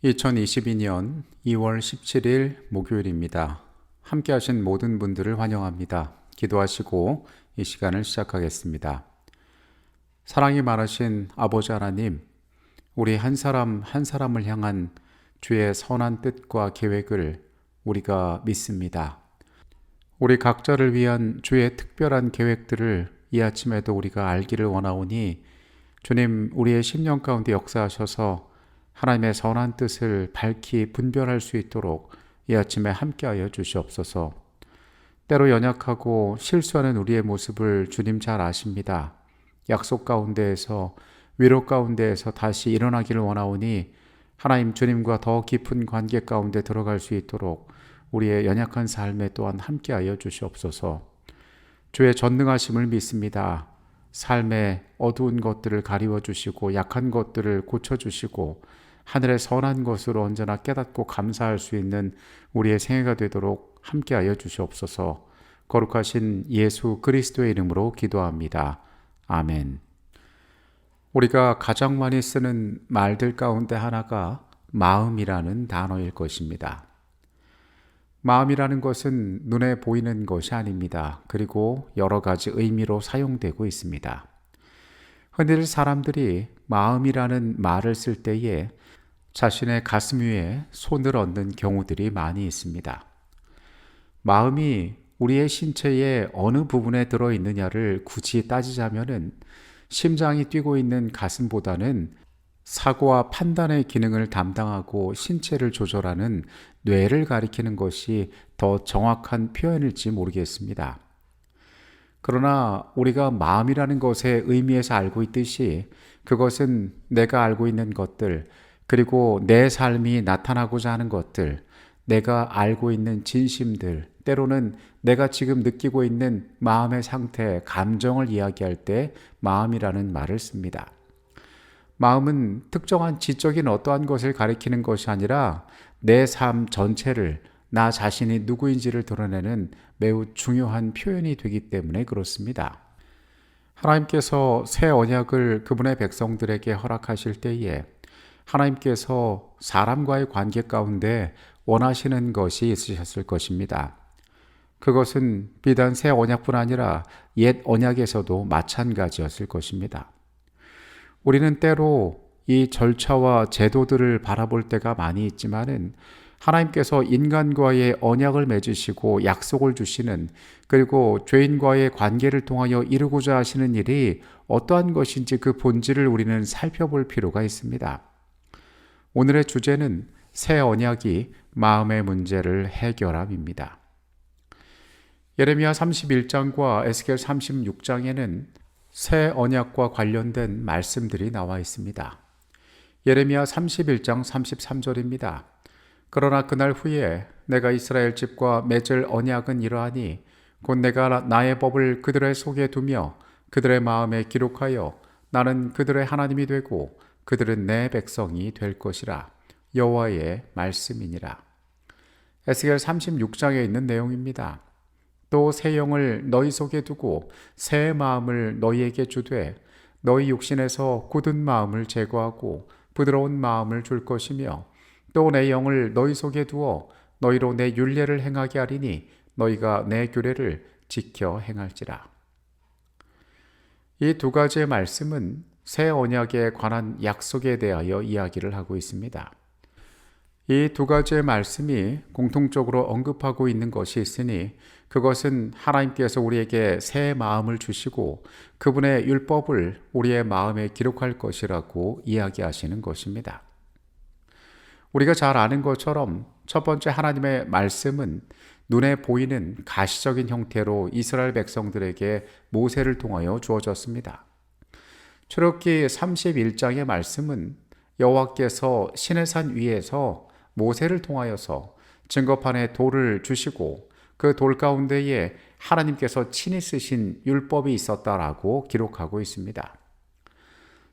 2022년 2월 17일 목요일입니다. 함께 하신 모든 분들을 환영합니다. 기도하시고 이 시간을 시작하겠습니다. 사랑이 많으신 아버지 하나님, 우리 한 사람 한 사람을 향한 주의 선한 뜻과 계획을 우리가 믿습니다. 우리 각자를 위한 주의 특별한 계획들을 이 아침에도 우리가 알기를 원하오니 주님, 우리의 심령 가운데 역사하셔서 하나님의 선한 뜻을 밝히 분별할 수 있도록 이 아침에 함께하여 주시옵소서. 때로 연약하고 실수하는 우리의 모습을 주님 잘 아십니다. 약속 가운데에서, 위로 가운데에서 다시 일어나기를 원하오니 하나님 주님과 더 깊은 관계 가운데 들어갈 수 있도록 우리의 연약한 삶에 또한 함께하여 주시옵소서. 주의 전능하심을 믿습니다. 삶의 어두운 것들을 가리워 주시고 약한 것들을 고쳐주시고 하늘의 선한 것으로 언제나 깨닫고 감사할 수 있는 우리의 생애가 되도록 함께하여 주시옵소서. 거룩하신 예수 그리스도의 이름으로 기도합니다. 아멘. 우리가 가장 많이 쓰는 말들 가운데 하나가 마음이라는 단어일 것입니다. 마음이라는 것은 눈에 보이는 것이 아닙니다. 그리고 여러 가지 의미로 사용되고 있습니다. 흔히 사람들이 마음이라는 말을 쓸 때에 자신의 가슴 위에 손을 얹는 경우들이 많이 있습니다. 마음이 우리의 신체의 어느 부분에 들어있느냐를 굳이 따지자면은 심장이 뛰고 있는 가슴보다는 사고와 판단의 기능을 담당하고 신체를 조절하는 뇌를 가리키는 것이 더 정확한 표현일지 모르겠습니다. 그러나 우리가 마음이라는 것의 의미에서 알고 있듯이 그것은 내가 알고 있는 것들, 그리고 내 삶이 나타나고자 하는 것들, 내가 알고 있는 진심들, 때로는 내가 지금 느끼고 있는 마음의 상태, 감정을 이야기할 때 마음이라는 말을 씁니다. 마음은 특정한 지적인 어떠한 것을 가리키는 것이 아니라 내 삶 전체를, 나 자신이 누구인지를 드러내는 매우 중요한 표현이 되기 때문에 그렇습니다. 하나님께서 새 언약을 그분의 백성들에게 허락하실 때에 하나님께서 사람과의 관계 가운데 원하시는 것이 있으셨을 것입니다. 그것은 비단 새 언약뿐 아니라 옛 언약에서도 마찬가지였을 것입니다. 우리는 때로 이 절차와 제도들을 바라볼 때가 많이 있지만은 하나님께서 인간과의 언약을 맺으시고 약속을 주시는, 그리고 죄인과의 관계를 통하여 이루고자 하시는 일이 어떠한 것인지 그 본질을 우리는 살펴볼 필요가 있습니다. 오늘의 주제는 새 언약이 마음의 문제를 해결함입니다. 예레미야 31장과 에스겔 36장에는 새 언약과 관련된 말씀들이 나와 있습니다. 예레미야 31장 33절입니다. 그러나 그날 후에 내가 이스라엘 집과 맺을 언약은 이러하니 곧 내가 나의 법을 그들의 속에 두며 그들의 마음에 기록하여 나는 그들의 하나님이 되고 그들은 내 백성이 될 것이라. 여호와의 말씀이니라. 에스겔 36장에 있는 내용입니다. 또 새 영을 너희 속에 두고 새 마음을 너희에게 주되 너희 육신에서 굳은 마음을 제거하고 부드러운 마음을 줄 것이며 또 내 영을 너희 속에 두어 너희로 내 율례를 행하게 하리니 너희가 내 규례를 지켜 행할지라. 이 두 가지의 말씀은 새 언약에 관한 약속에 대하여 이야기를 하고 있습니다. 이 두 가지의 말씀이 공통적으로 언급하고 있는 것이 있으니 그것은 하나님께서 우리에게 새 마음을 주시고 그분의 율법을 우리의 마음에 기록할 것이라고 이야기하시는 것입니다. 우리가 잘 아는 것처럼 첫 번째 하나님의 말씀은 눈에 보이는 가시적인 형태로 이스라엘 백성들에게 모세를 통하여 주어졌습니다. 출애굽기 31장의 말씀은 여호와께서 시내산 위에서 모세를 통하여서 증거판에 돌을 주시고 그 돌 가운데에 하나님께서 친히 쓰신 율법이 있었다라고 기록하고 있습니다.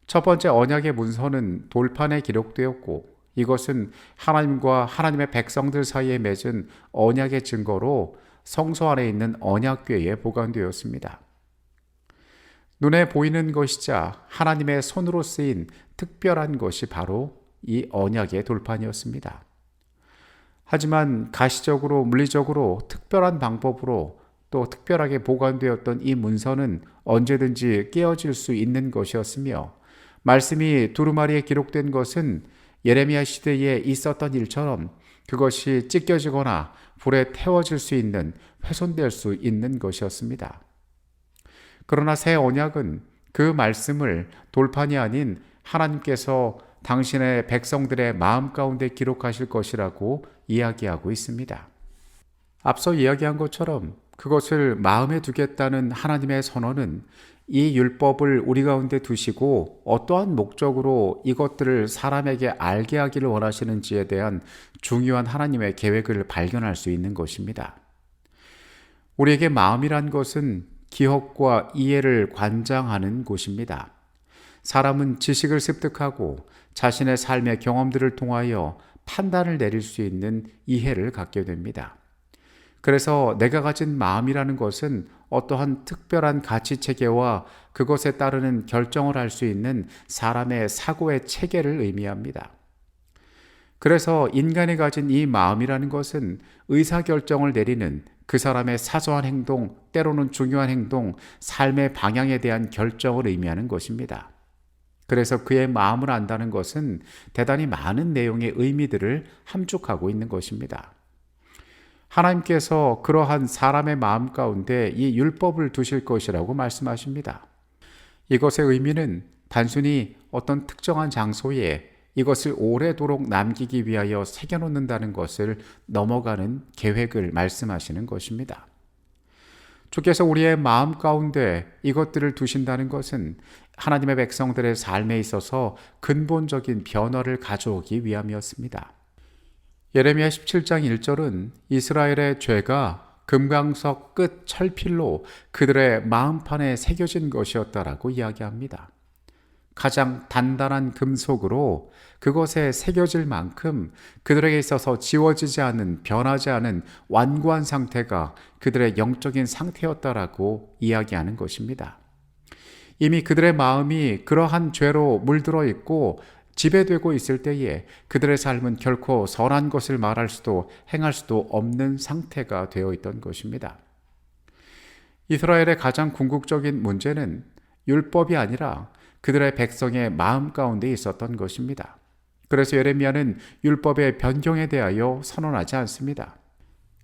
첫 번째 언약의 문서는 돌판에 기록되었고 이것은 하나님과 하나님의 백성들 사이에 맺은 언약의 증거로 성소 안에 있는 언약궤에 보관되었습니다. 눈에 보이는 것이자 하나님의 손으로 쓰인 특별한 것이 바로 이 언약의 돌판이었습니다. 하지만 가시적으로 물리적으로 특별한 방법으로 또 특별하게 보관되었던 이 문서는 언제든지 깨어질 수 있는 것이었으며 말씀이 두루마리에 기록된 것은 예레미야 시대에 있었던 일처럼 그것이 찢겨지거나 불에 태워질 수 있는, 훼손될 수 있는 것이었습니다. 그러나 새 언약은 그 말씀을 돌판이 아닌 하나님께서 당신의 백성들의 마음 가운데 기록하실 것이라고 이야기하고 있습니다. 앞서 이야기한 것처럼 그것을 마음에 두겠다는 하나님의 선언은 이 율법을 우리 가운데 두시고 어떠한 목적으로 이것들을 사람에게 알게 하기를 원하시는지에 대한 중요한 하나님의 계획을 발견할 수 있는 것입니다. 우리에게 마음이란 것은 기억과 이해를 관장하는 곳입니다. 사람은 지식을 습득하고 자신의 삶의 경험들을 통하여 판단을 내릴 수 있는 이해를 갖게 됩니다. 그래서 내가 가진 마음이라는 것은 어떠한 특별한 가치 체계와 그것에 따르는 결정을 할 수 있는 사람의 사고의 체계를 의미합니다. 그래서 인간이 가진 이 마음이라는 것은 의사결정을 내리는 그 사람의 사소한 행동, 때로는 중요한 행동, 삶의 방향에 대한 결정을 의미하는 것입니다. 그래서 그의 마음을 안다는 것은 대단히 많은 내용의 의미들을 함축하고 있는 것입니다. 하나님께서 그러한 사람의 마음 가운데 이 율법을 두실 것이라고 말씀하십니다. 이것의 의미는 단순히 어떤 특정한 장소에 이것을 오래도록 남기기 위하여 새겨놓는다는 것을 넘어가는 계획을 말씀하시는 것입니다. 주께서 우리의 마음 가운데 이것들을 두신다는 것은 하나님의 백성들의 삶에 있어서 근본적인 변화를 가져오기 위함이었습니다. 예레미야 17장 1절은 이스라엘의 죄가 금강석 끝 철필로 그들의 마음판에 새겨진 것이었다라고 이야기합니다. 가장 단단한 금속으로 그것에 새겨질 만큼 그들에게 있어서 지워지지 않은, 변하지 않은 완고한 상태가 그들의 영적인 상태였다라고 이야기하는 것입니다. 이미 그들의 마음이 그러한 죄로 물들어 있고 지배되고 있을 때에 그들의 삶은 결코 선한 것을 말할 수도 행할 수도 없는 상태가 되어 있던 것입니다. 이스라엘의 가장 궁극적인 문제는 율법이 아니라 그들의 백성의 마음 가운데 있었던 것입니다. 그래서 예레미야는 율법의 변경에 대하여 선언하지 않습니다.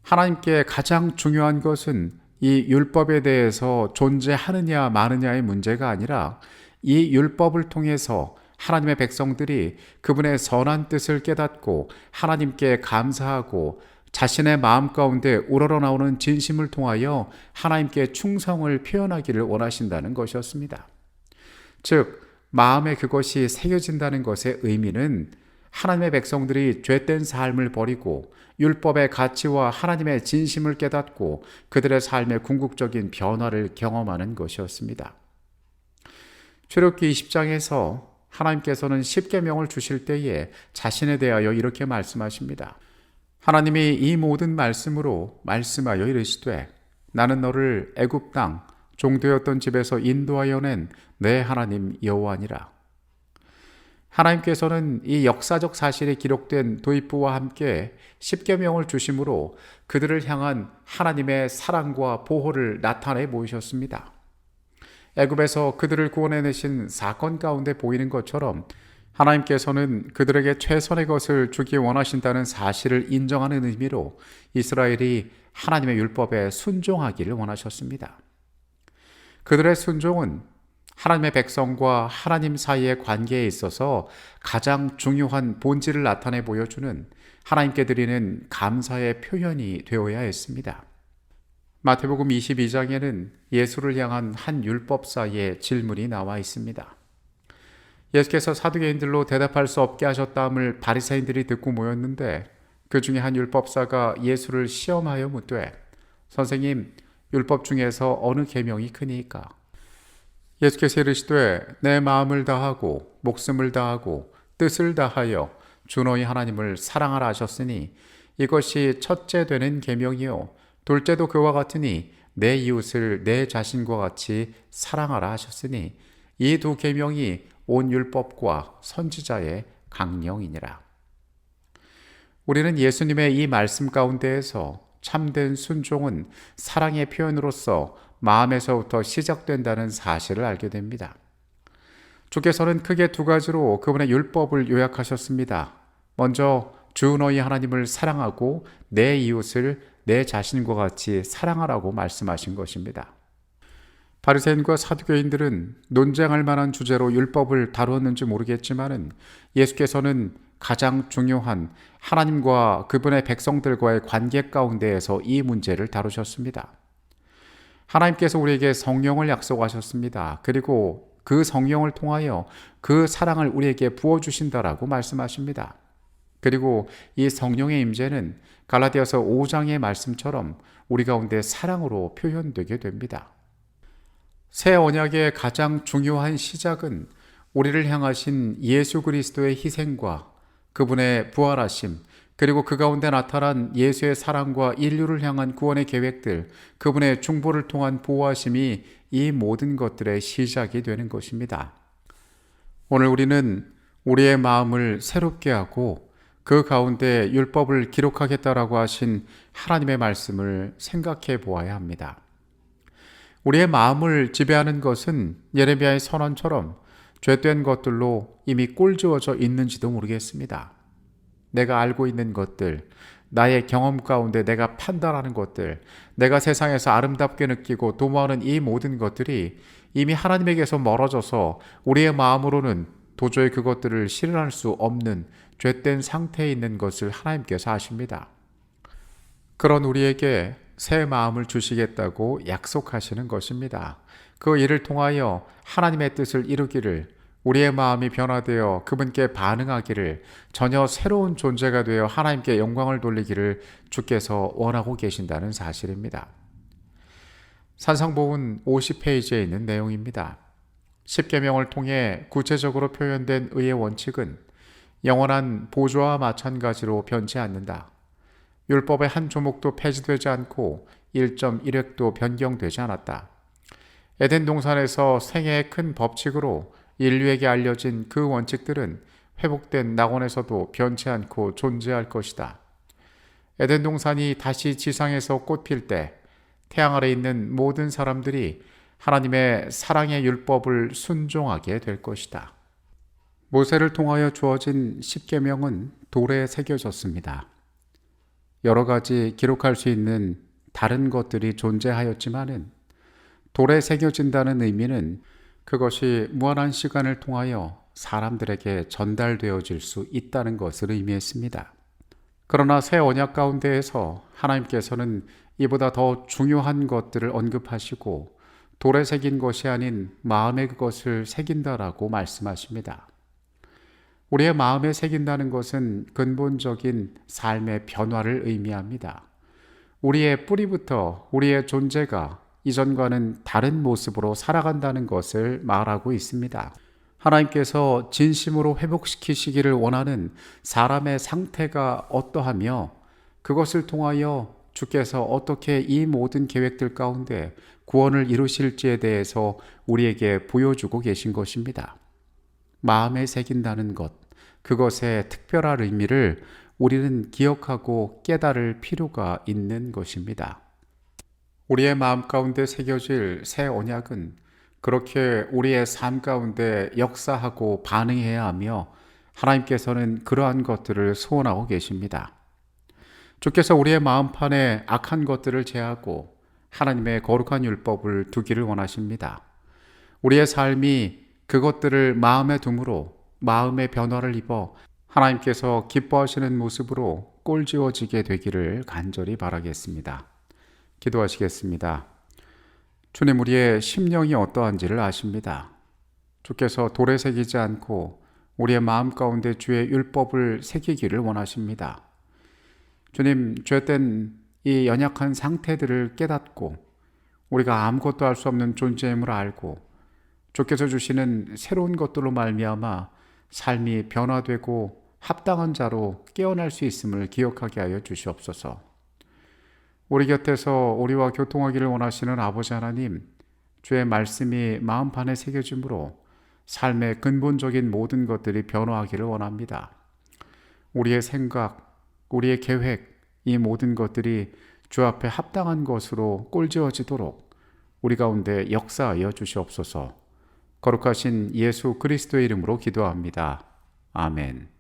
하나님께 가장 중요한 것은 이 율법에 대해서 존재하느냐 마느냐의 문제가 아니라 이 율법을 통해서 하나님의 백성들이 그분의 선한 뜻을 깨닫고 하나님께 감사하고 자신의 마음 가운데 우러러나오는 진심을 통하여 하나님께 충성을 표현하기를 원하신다는 것이었습니다. 즉, 마음에 그것이 새겨진다는 것의 의미는 하나님의 백성들이 죄된 삶을 버리고 율법의 가치와 하나님의 진심을 깨닫고 그들의 삶의 궁극적인 변화를 경험하는 것이었습니다. 출애굽기 20장에서 하나님께서는 십계명을 주실 때에 자신에 대하여 이렇게 말씀하십니다. 하나님이 이 모든 말씀으로 말씀하여 이르시되 나는 너를 애굽 땅 종되었던 집에서 인도하여 낸 내 하나님 여호와니라. 하나님께서는 이 역사적 사실이 기록된 도입부와 함께 십계명을 주심으로 그들을 향한 하나님의 사랑과 보호를 나타내 보이셨습니다. 애굽에서 그들을 구원해내신 사건 가운데 보이는 것처럼 하나님께서는 그들에게 최선의 것을 주기 원하신다는 사실을 인정하는 의미로 이스라엘이 하나님의 율법에 순종하기를 원하셨습니다. 그들의 순종은 하나님의 백성과 하나님 사이의 관계에 있어서 가장 중요한 본질을 나타내 보여주는 하나님께 드리는 감사의 표현이 되어야 했습니다. 마태복음 22장에는 예수를 향한 한 율법사의 질문이 나와 있습니다. 예수께서 사두개인들로 대답할 수 없게 하셨다함을 바리새인들이 듣고 모였는데 그 중에 한 율법사가 예수를 시험하여 묻되 선생님, 율법 중에서 어느 계명이 크니까? 예수께서 이르시되 내 마음을 다하고 목숨을 다하고 뜻을 다하여 주 너희 하나님을 사랑하라 하셨으니 이것이 첫째 되는 계명이요 둘째도 그와 같으니 내 이웃을 내 자신과 같이 사랑하라 하셨으니 이 두 계명이 온 율법과 선지자의 강령이니라. 우리는 예수님의 이 말씀 가운데에서 참된 순종은 사랑의 표현으로서 마음에서부터 시작된다는 사실을 알게 됩니다. 주께서는 크게 두 가지로 그분의 율법을 요약하셨습니다. 먼저 주 너희 하나님을 사랑하고 내 이웃을 내 자신과 같이 사랑하라고 말씀하신 것입니다. 바리새인과 사두개인들은 논쟁할 만한 주제로 율법을 다루었는지 모르겠지만 예수께서는 가장 중요한 하나님과 그분의 백성들과의 관계 가운데에서 이 문제를 다루셨습니다. 하나님께서 우리에게 성령을 약속하셨습니다. 그리고 그 성령을 통하여 그 사랑을 우리에게 부어주신다라고 말씀하십니다. 그리고 이 성령의 임재는 갈라디아서 5장의 말씀처럼 우리 가운데 사랑으로 표현되게 됩니다. 새 언약의 가장 중요한 시작은 우리를 향하신 예수 그리스도의 희생과 그분의 부활하심, 그리고 그 가운데 나타난 예수의 사랑과 인류를 향한 구원의 계획들, 그분의 중보를 통한 보호하심이 이 모든 것들의 시작이 되는 것입니다. 오늘 우리는 우리의 마음을 새롭게 하고 그 가운데 율법을 기록하겠다라고 하신 하나님의 말씀을 생각해 보아야 합니다. 우리의 마음을 지배하는 것은 예레미야의 선언처럼 죄된 것들로 이미 꼴지어져 있는지도 모르겠습니다. 내가 알고 있는 것들, 나의 경험 가운데 내가 판단하는 것들, 내가 세상에서 아름답게 느끼고 도모하는 이 모든 것들이 이미 하나님에게서 멀어져서 우리의 마음으로는 도저히 그것들을 실현할 수 없는 죄된 상태에 있는 것을 하나님께서 아십니다. 그런 우리에게 새 마음을 주시겠다고 약속하시는 것입니다. 그 일을 통하여 하나님의 뜻을 이루기를, 우리의 마음이 변화되어 그분께 반응하기를, 전혀 새로운 존재가 되어 하나님께 영광을 돌리기를 주께서 원하고 계신다는 사실입니다. 산상보훈 50페이지에 있는 내용입니다. 십계명을 통해 구체적으로 표현된 의의 원칙은 영원한 보좌와 마찬가지로 변치 않는다. 율법의 한 조목도 폐지되지 않고 1.1획도 변경되지 않았다. 에덴 동산에서 생애의 큰 법칙으로 인류에게 알려진 그 원칙들은 회복된 낙원에서도 변치 않고 존재할 것이다. 에덴 동산이 다시 지상에서 꽃필 때 태양 아래 있는 모든 사람들이 하나님의 사랑의 율법을 순종하게 될 것이다. 모세를 통하여 주어진 십계명은 돌에 새겨졌습니다. 여러 가지 기록할 수 있는 다른 것들이 존재하였지만은 돌에 새겨진다는 의미는 그것이 무한한 시간을 통하여 사람들에게 전달되어질 수 있다는 것을 의미했습니다. 그러나 새 언약 가운데에서 하나님께서는 이보다 더 중요한 것들을 언급하시고 돌에 새긴 것이 아닌 마음에 그것을 새긴다라고 말씀하십니다. 우리의 마음에 새긴다는 것은 근본적인 삶의 변화를 의미합니다. 우리의 뿌리부터 우리의 존재가 이전과는 다른 모습으로 살아간다는 것을 말하고 있습니다. 하나님께서 진심으로 회복시키시기를 원하는 사람의 상태가 어떠하며 그것을 통하여 주께서 어떻게 이 모든 계획들 가운데 구원을 이루실지에 대해서 우리에게 보여주고 계신 것입니다. 마음에 새긴다는 것, 그것의 특별한 의미를 우리는 기억하고 깨달을 필요가 있는 것입니다. 우리의 마음 가운데 새겨질 새 언약은 그렇게 우리의 삶 가운데 역사하고 반응해야 하며 하나님께서는 그러한 것들을 소원하고 계십니다. 주께서 우리의 마음판에 악한 것들을 제하고 하나님의 거룩한 율법을 두기를 원하십니다. 우리의 삶이 그것들을 마음에 둠으로 마음의 변화를 입어 하나님께서 기뻐하시는 모습으로 꼴지어지게 되기를 간절히 바라겠습니다. 기도하시겠습니다. 주님, 우리의 심령이 어떠한지를 아십니다. 주께서 돌에 새기지 않고 우리의 마음 가운데 주의 율법을 새기기를 원하십니다. 주님, 죄된 이 연약한 상태들을 깨닫고 우리가 아무것도 할 수 없는 존재임을 알고 주께서 주시는 새로운 것들로 말미암아 삶이 변화되고 합당한 자로 깨어날 수 있음을 기억하게 하여 주시옵소서. 우리 곁에서 우리와 교통하기를 원하시는 아버지 하나님, 주의 말씀이 마음판에 새겨짐으로 삶의 근본적인 모든 것들이 변화하기를 원합니다. 우리의 생각, 우리의 계획, 이 모든 것들이 주 앞에 합당한 것으로 꼴지어지도록 우리 가운데 역사하여 주시옵소서. 거룩하신 예수 그리스도의 이름으로 기도합니다. 아멘.